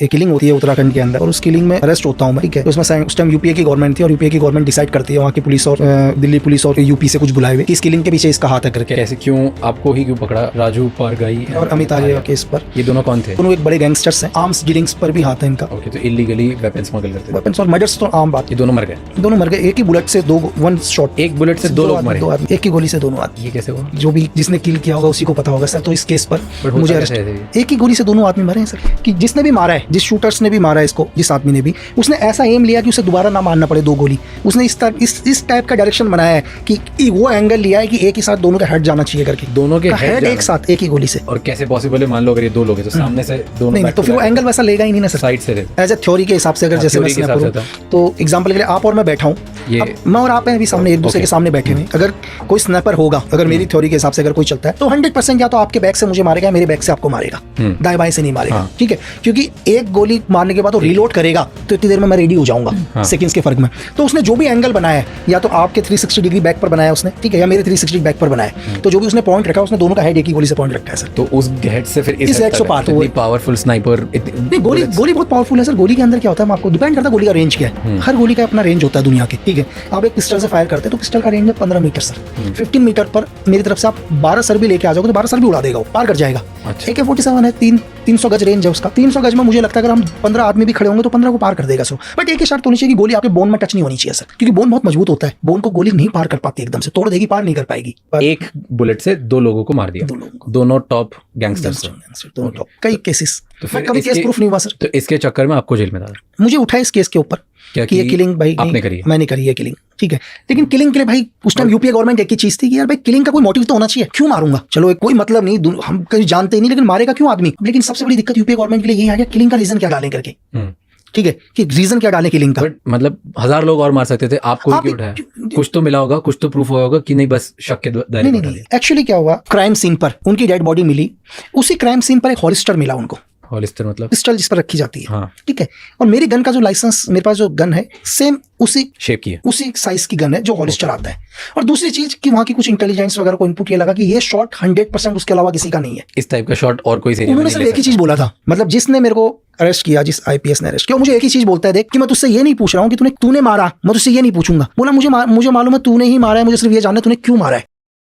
एक किलिंग होती है उत्तराखंड के अंदर और उस किलिंग में अरेस्ट होता हूँ मैं, ठीक है। तो उसमें उस टाइम यूपीए की गवर्नमेंट थी और यूपीए की गवर्नमेंट डिसाइड करती है, वहाँ की पुलिस और दिल्ली पुलिस और यूपी से कुछ बुलाए हुए कि इस किलिंग के पीछे इसका हाथ है करके। कैसे, क्यों आपको ही क्यों पकड़ा? राजू पारगाई और अमित आर्य केस पर। ये दोनों कौन थे? दोनों एक बड़े गैंगस्टर्स हैं, आर्म्स डीलिंग्स पर भी हाथ है इनका। ओके, तो इलीगली वेपन स्मगल करते थे। वेपन्स और मर्डर्स तो आम बात। ये दोनों मर गए? दोनों मर गए, एक ही बुलेट से वन शॉट। एक बुलेट से दो लोग मरे? 2 आदमी, एक ही गोली से दोनों आदमी। ये कैसे हुआ? जो भी जिसने किल किया होगा उसी को पता होगा सर। तो इस केस पर मुझे अरेस्ट, कैसे एक ही गोली से दोनों आदमी मरे हैं सर। कि जिसने भी मारा है, जिस शूटर्स ने भी मारा है इसको, जिस आदमी ने भी, उसने ऐसा एम लिया कि उसे दोबारा ना मारना पड़े 2 गोली। उसने इस टाइप का डायरेक्शन बनाया है कि वो एंगल लिया है कि एक ही साथ दोनों का हेड जाना चाहिए करके, दोनों के हेड एक साथ एक ही गोली से। और कैसे पॉसिबल है? मान लो अगर ये 2 लोग हैं तो सामने से दोनों नहीं, तो फिर वो एंगल वैसा लेगा ही नहीं ना सर, साइड से एज ए थ्योरी के हिसाब से। अगर जैसे मैं करूं तो एग्जांपल के लिए आप और मैं बैठा हूं, मैं और आप हैं अभी सामने, एक दूसरे के सामने बैठे हुए। अगर कोई स्नैपर होगा, अगर मेरी थ्योरी के हिसाब से अगर कोई चलता है तो 100% या तो आपके बैक से मुझे मारेगा, मेरे बैक से आपको मारेगा, दाएं बाएं से नहीं मारेगा, ठीक है। क्योंकि एक गोली मारने के बाद वो रीलोड करेगा तो इतनी देर में मैं रेडी हो जाऊंगा, सेकंड्स के फर्क में। तो उसने जो भी एंगल बनाया है, या तो आपके 360 डिग्री बैक पर बनाया उसने, ठीक है, या मेरे 360 बैक पर बनाया, तो जो भी उसने पॉइंट रखा, उसने दोनों का हेड एक ही गोली से पॉइंट रखा है सर। तो उस हेड से फिर इस हेड से पार तो पावरफुल स्नाइपर। नहीं, गोली बहुत पावरफुल है सर। गोली के अंदर क्या होता है, आपको डिपेंड करता है गोली का रेंज क्या है। हर गोली का अपना रेंज होता है दुनिया के, ठीक है। आप एक पिस्टल से फायर करते हैं तो पिस्टल का रेंज है 15 मीटर सर। 15 मीटर पर मेरी तरफ से आप 12 सर भी लेके आ जाओगे तो 12 सर भी उड़ा देगा, वो पार कर जाएगा। AK-47 है, 300 गज रेंज है उसका। 300 गज में मुझे लगता है अगर हम 15 आदमी भी खड़े होंगे तो 15 को पार कर देगा सो। बट एक ही शर्त होनी चाहिए कि गोली आपके बोन में टच नहीं होनी चाहिए सर, क्योंकि बोन बहुत मजबूत होता है। बोन को गोली नहीं पार कर पाती, एकदम से तोड़ देगी, पार नहीं कर पाएगी। एक बुलेट से 2 लोगों को मार दिया, दोनों टॉप गैंगस्टर्स, दोनों टॉप। कई केसेस, तो फिर कभी केस प्रूफ नहीं हुआ सर। तो इसके चक्कर में आपको जेल में डाला? मुझे उठाया इस केस के ऊपर कि ये किलिंग भाई आपने करी है? मैंने करी है किलिंग, ठीक है। लेकिन किलिंग के लिए भाई उस टाइम यूपीए गवर्नमेंट एक ही चीज थी कि यार भाई किलिंग का कोई मोटिव तो होना चाहिए। क्यों मारूंगा, चलो कोई मतलब नहीं, हम कहीं जानते ही नहीं, लेकिन मारेगा क्यों आदमी। लेकिन सबसे बड़ी दिक्कत यूपीए गवर्नमेंट के लिए यही आ गया, किलिंग का रीजन क्या डालें करके, ठीक है, कि रीजन क्या डालें किलिंग का। मतलब 1000 लोग और मार सकते थे, आपको क्यों उठाया? कुछ तो मिला होगा, कुछ तो प्रूफ हुआ होगा कि नहीं बस शक के दायरे में? नहीं, एक्चुअली क्या हुआ, क्राइम सीन पर उनकी डेड बॉडी मिली, उसी क्राइम सीन पर एक हॉलिस्टर मिला उनको। हॉलिस्टर मतलब पिस्टल जिस पर रखी जाती है, हाँ, ठीक है। और मेरी गन का जो लाइसेंस, मेरे पास जो गन है सेम उसी शेप की है, उसी साइज की गन है जो हॉलिस्टर आता है। और दूसरी चीज कि वहां की कुछ इंटेलिजेंस वगैरह को इनपुट ये लगा कि ये शॉट 100% उसके अलावा किसी का नहीं है। इस टाइप का शॉट और कोई से उन्होंने सिर्फ एक ही चीज बोला था, मतलब जिसने मेरे को अरेस्ट किया, जिस आईपीएस ने अरेस्ट किया, मुझे एक ही चीज बोलता है, देख कि मैं तुझसे ये नहीं पूछ रहा हूँ कि तूने मारा, मैं तुझसे ये नहीं पूछूंगा। बोला मुझे मालूम है तूने ही मारा है, मुझे सिर्फ ये जानना है तूने क्यों मारा है।